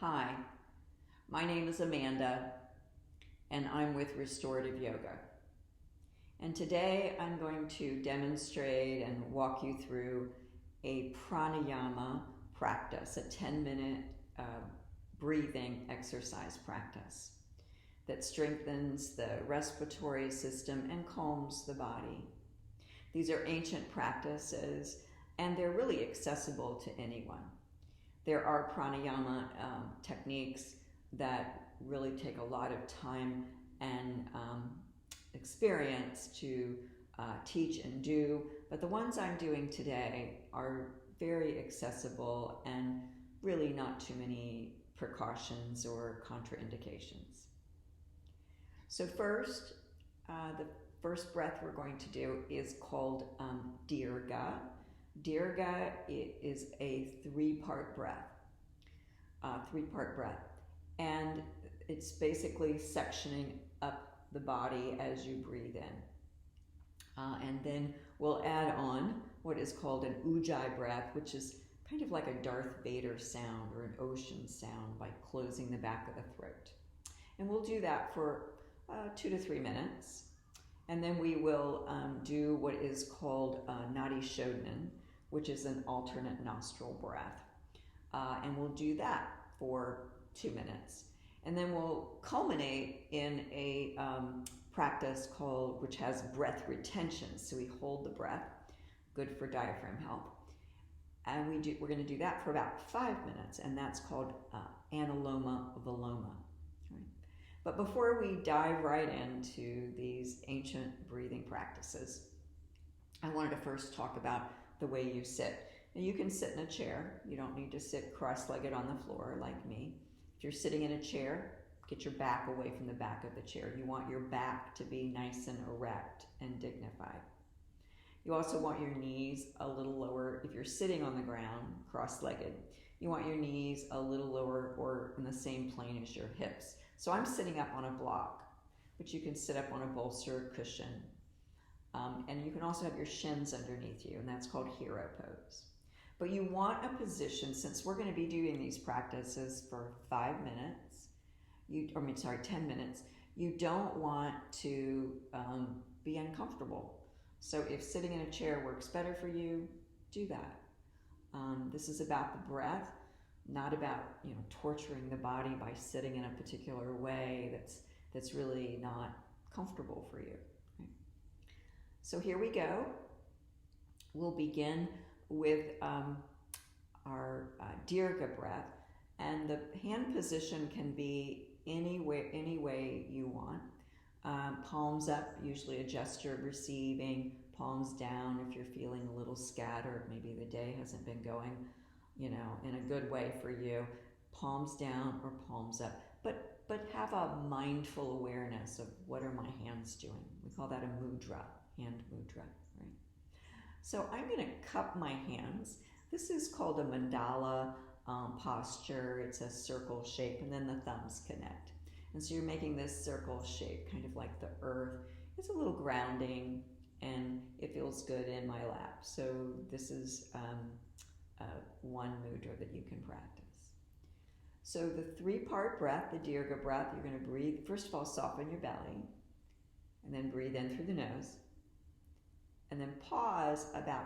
Hi, my name is Amanda and I'm with Restorative Yoga. And today I'm going to demonstrate and walk you through a pranayama practice, a 10-minute breathing exercise practice that strengthens the respiratory system and calms the body. These are ancient practices and they're really accessible to anyone. There are pranayama techniques that really take a lot of time and experience to teach and do, but the ones I'm doing today are very accessible and really not too many precautions or contraindications. So first, the first breath we're going to do is called Dirga. Dirga is a three-part breath, and it's basically sectioning up the body as you breathe in. And then we'll add on what is called an Ujjayi breath, which is kind of like a Darth Vader sound or an ocean sound by closing the back of the throat. And we'll do that for 2 to 3 minutes. And then we will do what is called Nadi Shodhana, which is an alternate nostril breath. And we'll do that for 2 minutes. And then we'll culminate in a practice which has breath retention. So we hold the breath, good for diaphragm health. And we're going to do that for about 5 minutes, and that's called Anuloma Viloma. Right? But before we dive right into these ancient breathing practices, I wanted to first talk about the way you sit. Now you can sit in a chair. You don't need to sit cross-legged on the floor like me. If you're sitting in a chair, get your back away from the back of the chair. You want your back to be nice and erect and dignified. You also want your knees a little lower. If you're sitting on the ground, cross-legged, you want your knees a little lower or in the same plane as your hips. So I'm sitting up on a block, but you can sit up on a bolster or cushion. And you can also have your shins underneath you, and that's called hero pose. But you want a position, since we're going to be doing these practices for 10 minutes, you don't want to be uncomfortable. So if sitting in a chair works better for you, do that. This is about the breath, not about torturing the body by sitting in a particular way that's really not comfortable for you. Right? So here we go. We'll begin with our Dirga breath, and the hand position can be any way you want. Palms up, usually a gesture of receiving. Palms down if you're feeling a little scattered, maybe the day hasn't been going, in a good way for you. Palms down or palms up, but have a mindful awareness of what are my hands doing. We call that a mudra, hand mudra, right? So I'm going to cup my hands. This is called a mandala posture. It's a circle shape, and then the thumbs connect. And so you're making this circle shape, kind of like the earth. It's a little grounding, and it feels good in my lap. So this is one mudra that you can practice. So the three-part breath, the Dirga breath, you're going to breathe. First of all, soften your belly, and then breathe in through the nose. And then pause about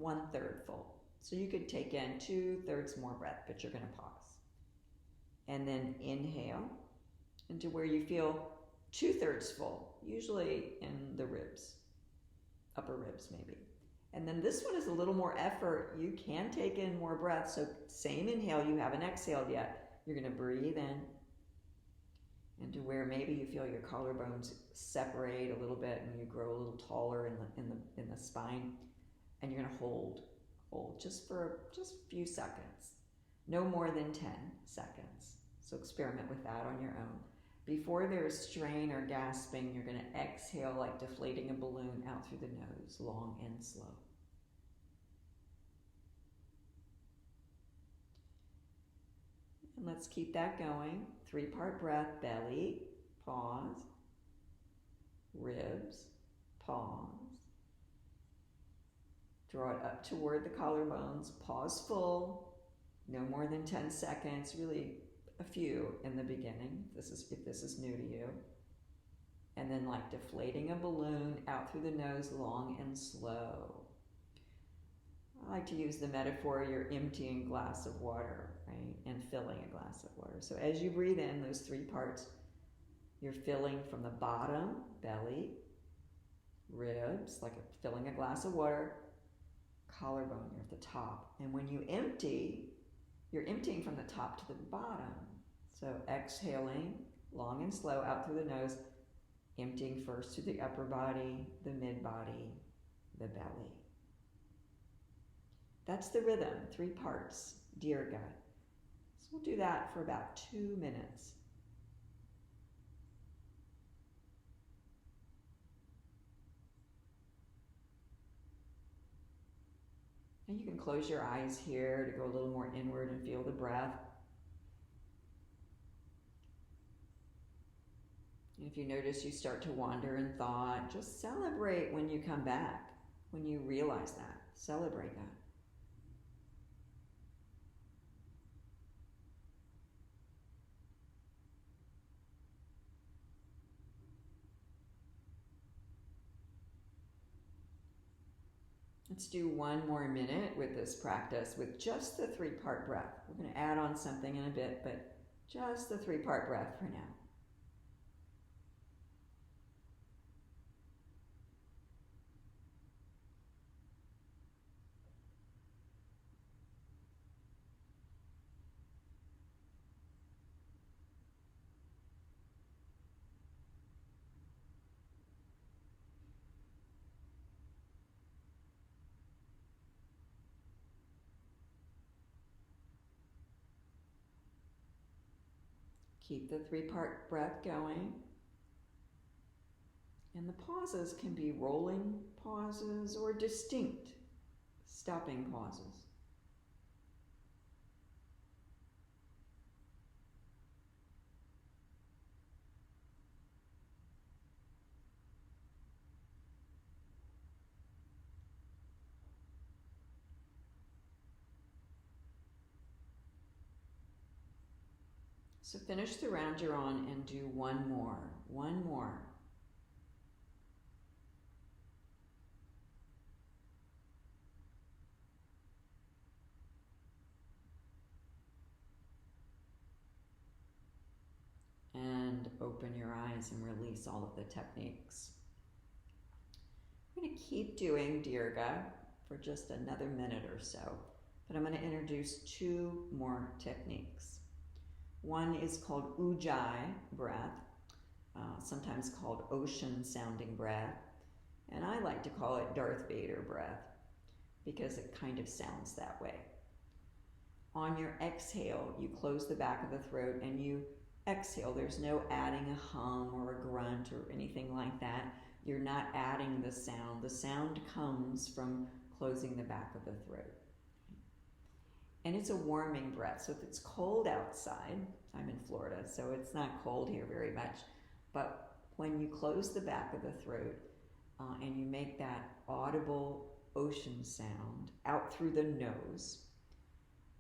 1/3 full. So you could take in 2/3 more breath, but you're going to pause. And then inhale into where you feel 2/3 full, usually in the ribs, upper ribs maybe. And then this one is a little more effort. You can take in more breath. So same inhale, you haven't exhaled yet. You're going to breathe in into where maybe you feel your collarbones separate a little bit and you grow a little taller in the spine, and you're going to hold just a few seconds, no more than 10 seconds. So experiment with that on your own. Before there's strain or gasping, you're going to exhale like deflating a balloon out through the nose, long and slow. And let's keep that going. 3-part breath, belly, pause, ribs, pause. Draw it up toward the collarbones, pause full, no more than 10 seconds. Really a few in the beginning, if this is new to you. And then like deflating a balloon out through the nose, long and slow. I like to use the metaphor, you're emptying a glass of water, right? And filling a glass of water. So as you breathe in those three parts, you're filling from the bottom, belly, ribs, like filling a glass of water, collarbone, you're at the top. And when you empty, you're emptying from the top to the bottom. So exhaling, long and slow, out through the nose, emptying first to the upper body, the mid body, the belly. That's the rhythm, 3 parts, Dirga. So we'll do that for about 2 minutes. And you can close your eyes here to go a little more inward and feel the breath. And if you notice you start to wander in thought, just celebrate when you come back, when you realize that. Celebrate that. Let's do 1 more minute with this practice with just the 3-part breath. We're going to add on something in a bit, but just the 3-part breath for now. Keep the 3-part breath going. And the pauses can be rolling pauses or distinct stopping pauses. So finish the round you're on and do 1 more. 1 more. And open your eyes and release all of the techniques. I'm going to keep doing Dirga for just another minute or so, but I'm going to introduce 2 more techniques. One is called Ujjayi breath, sometimes called ocean sounding breath, and I like to call it Darth Vader breath because it kind of sounds that way. On your exhale, you close the back of the throat and you exhale. There's no adding a hum or a grunt or anything like that. You're not adding the sound. The sound comes from closing the back of the throat. And it's a warming breath. So if it's cold outside, I'm in Florida, so it's not cold here very much, but when you close the back of the throat and you make that audible ocean sound out through the nose,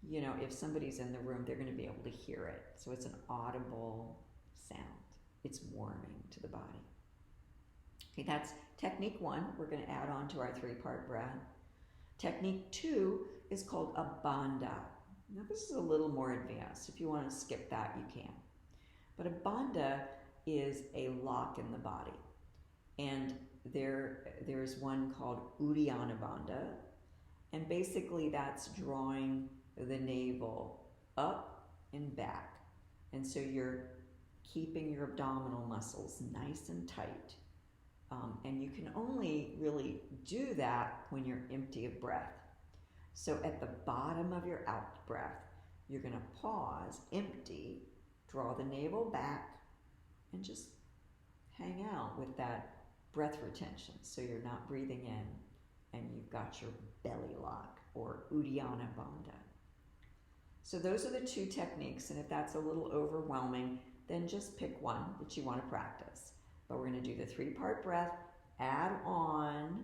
you know, if somebody's in the room, they're going to be able to hear it. So it's an audible sound. It's warming to the body. Okay, that's technique 1. We're going to add on to our 3-part breath. Technique 2 is called a Banda. Now this is a little more advanced. If you want to skip that, you can. But a Banda is a lock in the body. And there's one called Uddiyana Banda. And basically that's drawing the navel up and back. And so you're keeping your abdominal muscles nice and tight. And you can only really do that when you're empty of breath. So at the bottom of your out breath, you're going to pause, empty, draw the navel back, and just hang out with that breath retention. So you're not breathing in and you've got your belly lock or Uddiyana Banda. So those are the 2 techniques, and if that's a little overwhelming, then just pick one that you want to practice. But we're going to do the 3-part breath, add on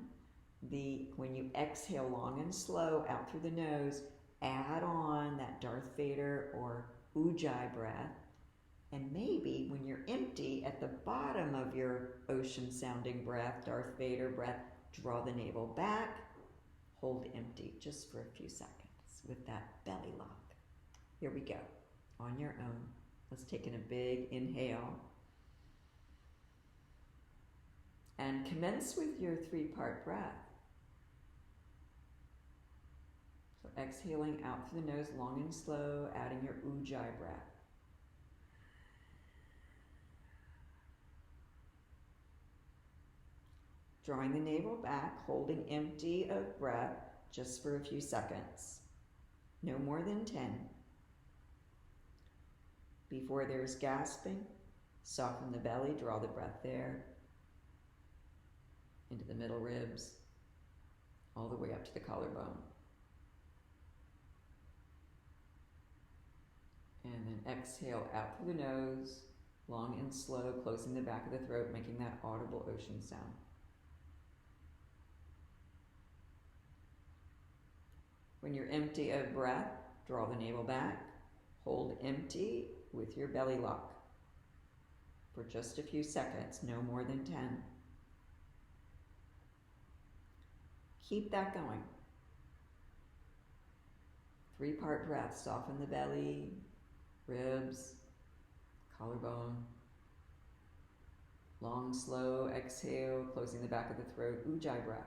when you exhale long and slow out through the nose, add on that Darth Vader or ujjayi breath. And maybe when you're empty, at the bottom of your ocean sounding breath, Darth Vader breath, draw the navel back, hold empty just for a few seconds with that belly lock. Here we go, on your own. Let's take in a big inhale. And commence with your 3-part breath. So exhaling out through the nose, long and slow, adding your ujjayi breath. Drawing the navel back, holding empty of breath just for a few seconds. No more than 10. Before there's gasping, soften the belly, draw the breath there, into the middle ribs, all the way up to the collarbone. And then exhale out through the nose, long and slow, closing the back of the throat, making that audible ocean sound. When you're empty of breath, draw the navel back, hold empty with your belly lock for just a few seconds, no more than 10. Keep that going. 3-part breath, soften the belly, ribs, collarbone. Long, slow exhale, closing the back of the throat, ujjayi breath.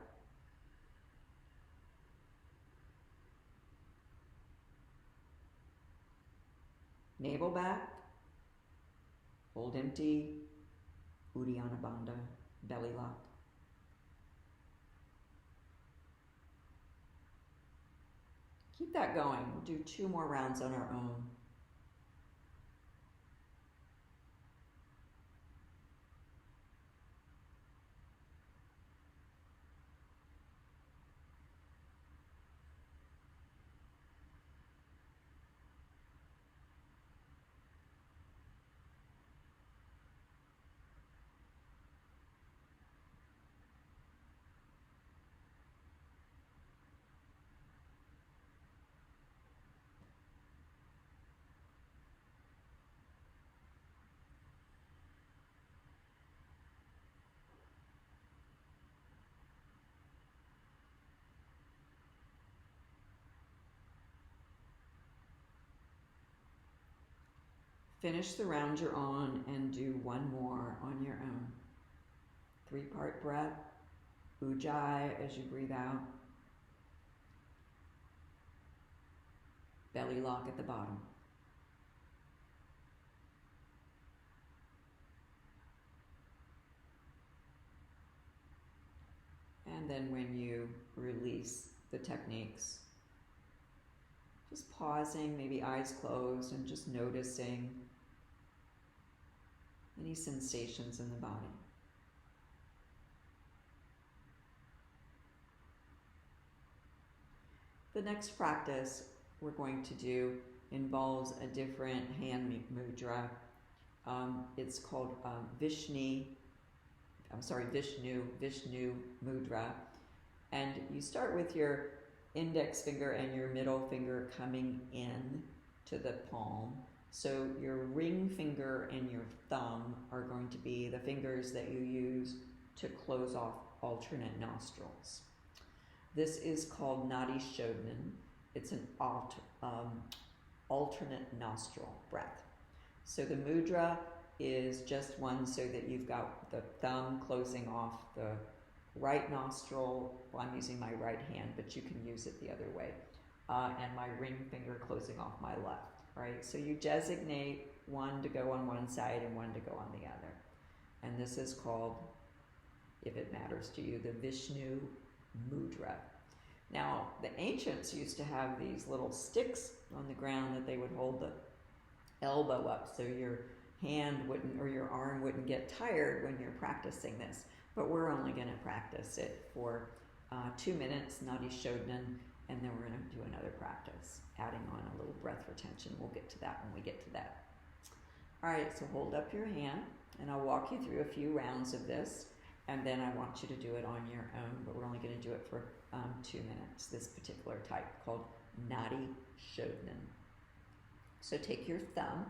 Navel back, hold empty, Uddiyana Banda, belly lock. Keep that going. We'll do 2 more rounds on our own. Finish the round you're on and do 1 more on your own. 3-part breath, ujjayi as you breathe out. Belly lock at the bottom. And then when you release the techniques, just pausing, maybe eyes closed, and just noticing any sensations in the body. The next practice we're going to do involves a different hand mudra. It's called vishnu mudra. And you start with your index finger and your middle finger coming in to the palm. So your ring finger and your thumb are going to be the fingers that you use to close off alternate nostrils. This is called Nadi Shodhana. It's an alternate nostril breath. So the mudra is just one so that you've got the thumb closing off the right nostril. Well, I'm using my right hand, but you can use it the other way. And my ring finger closing off my left, right? So you designate one to go on one side and one to go on the other. And this is called, if it matters to you, the Vishnu mudra. Now, the ancients used to have these little sticks on the ground that they would hold the elbow up so your hand wouldn't, or your arm wouldn't get tired when you're practicing this. But we're only going to practice it for 2 minutes, Nadi Shodhana, and then we're going to do another practice, adding on a little breath retention. We'll get to that when we get to that. All right, so hold up your hand, and I'll walk you through a few rounds of this, and then I want you to do it on your own, but we're only going to do it for 2 minutes, this particular type called Nadi Shodhana. So take your thumb,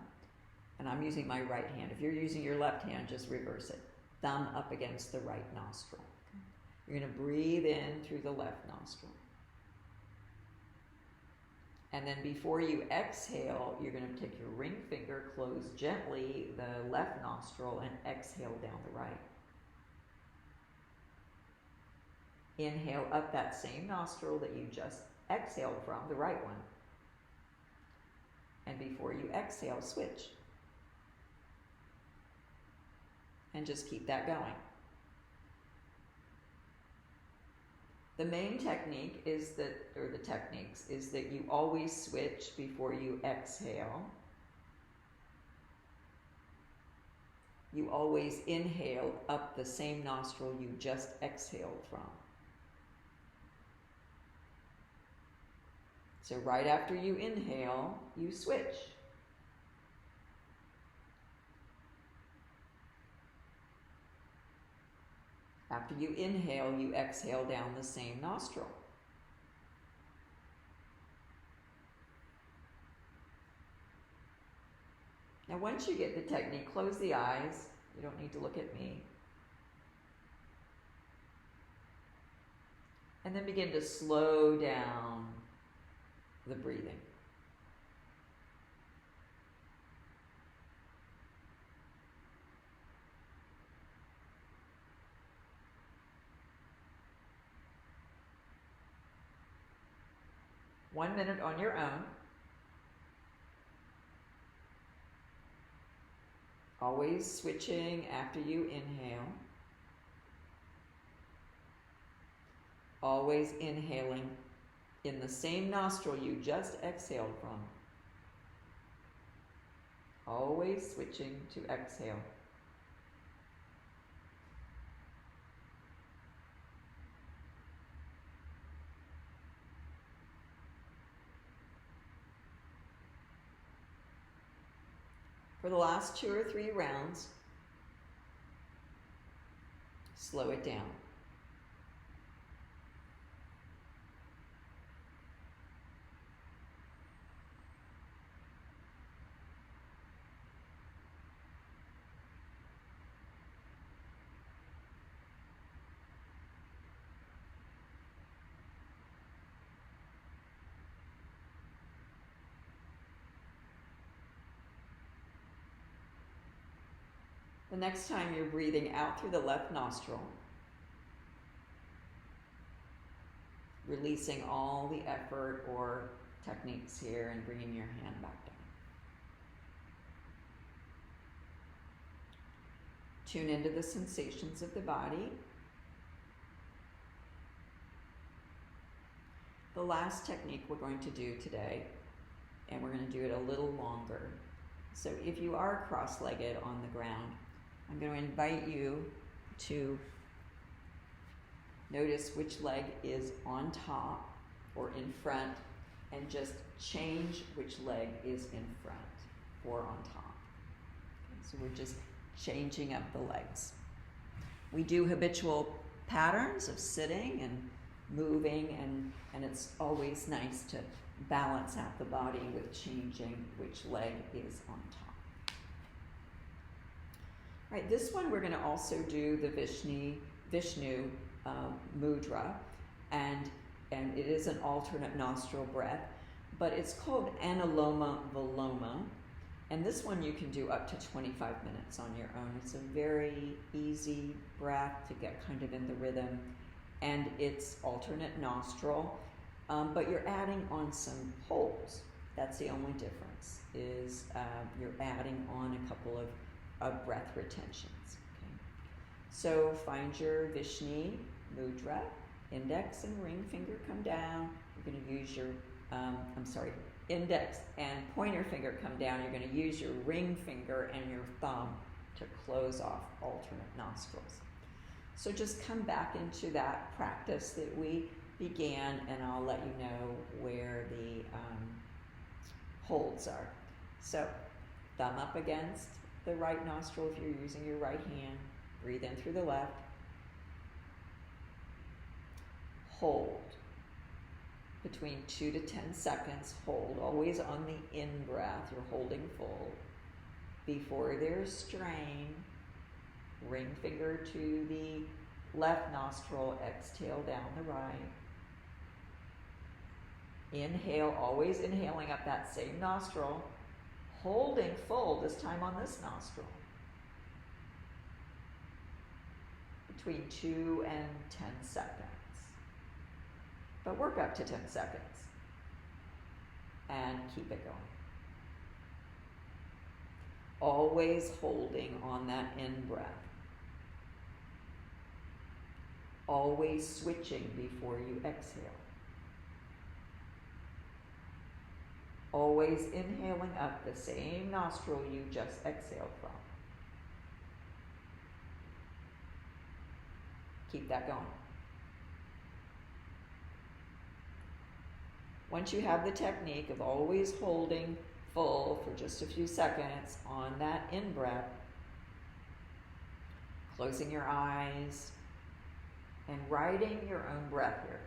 and I'm using my right hand. If you're using your left hand, just reverse it. Thumb up against the right nostril. You're going to breathe in through the left nostril. And then before you exhale, you're going to take your ring finger, close gently the left nostril, and exhale down the right. Inhale up that same nostril that you just exhaled from, the right one. And before you exhale, switch. And just keep that going. The main technique is that, or the techniques, is that you always switch before you exhale. You always inhale up the same nostril you just exhaled from. So right after you inhale, you switch. After you inhale, you exhale down the same nostril. Now once you get the technique, close the eyes. You don't need to look at me. And then begin to slow down the breathing. One minute on your own. Always switching after you inhale. Always inhaling in the same nostril you just exhaled from. Always switching to exhale. For the last 2 or 3 rounds, slow it down. The next time you're breathing out through the left nostril, releasing all the effort or techniques here and bringing your hand back down. Tune into the sensations of the body. The last technique we're going to do today, and we're going to do it a little longer. So if you are cross-legged on the ground, I'm going to invite you to notice which leg is on top or in front, and just change which leg is in front or on top. Okay, so we're just changing up the legs. We do habitual patterns of sitting and moving, and it's always nice to balance out the body with changing which leg is on top. Right, this one we're going to also do the Vishnu mudra, and it is an alternate nostril breath, but it's called Anuloma Viloma, and this one you can do up to 25 minutes on your own. It's a very easy breath to get kind of in the rhythm, and it's alternate nostril, but you're adding on some holds. That's the only difference, is you're adding on a couple of breath retentions. Okay. So find your Vishnu mudra, index and ring finger come down. You're going to use your, index and pointer finger come down. You're going to use your ring finger and your thumb to close off alternate nostrils. So just come back into that practice that we began, and I'll let you know where the holds are. So thumb up against the right nostril if you're using your right hand. Breathe in through the left. Hold. between 2 to 10 seconds. Hold always on the in-breath. You're holding full. Before there's strain, ring finger to the left nostril, exhale down the right. Inhale, always inhaling up that same nostril, holding full, this time on this nostril. Between 2 and 10 seconds. But work up to 10 seconds. And keep it going. Always holding on that in-breath. Always switching before you exhale. Always inhaling up the same nostril you just exhaled from. Keep that going. Once you have the technique of always holding full for just a few seconds on that in-breath, closing your eyes and riding your own breath here.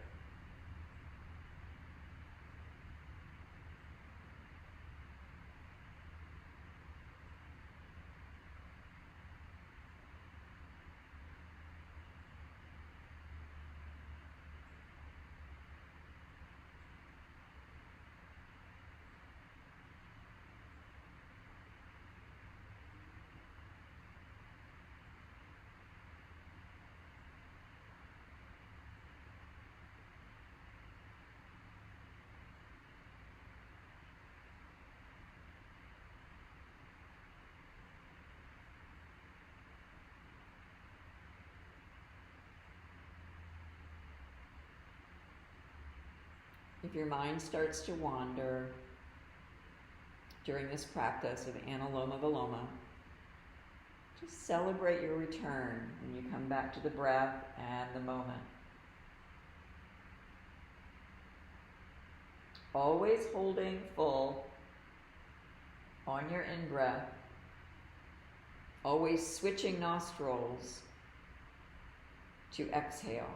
If your mind starts to wander during this practice of Anuloma Viloma, just celebrate your return when you come back to the breath and the moment. Always holding full on your in-breath, always switching nostrils to exhale.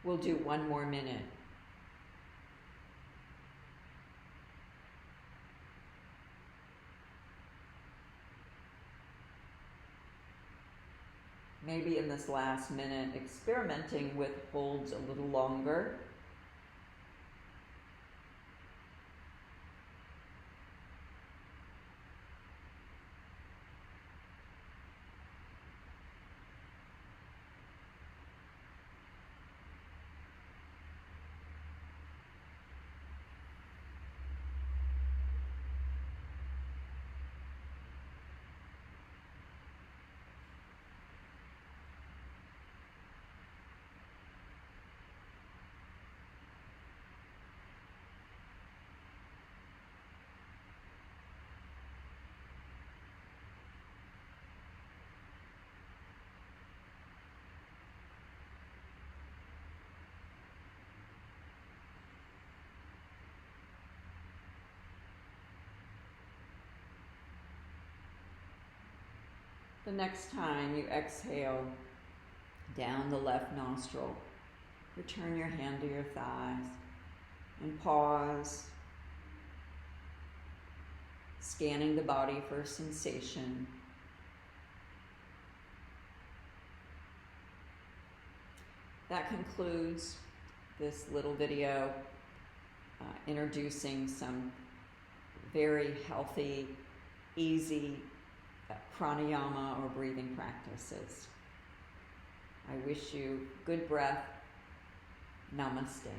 We'll do one more minute. Maybe in this last minute, experimenting with holds a little longer. The next time you exhale down the left nostril, return your hand to your thighs and pause, scanning the body for sensation. That concludes this little video introducing some very healthy, easy pranayama or breathing practices. I wish you good breath. Namaste.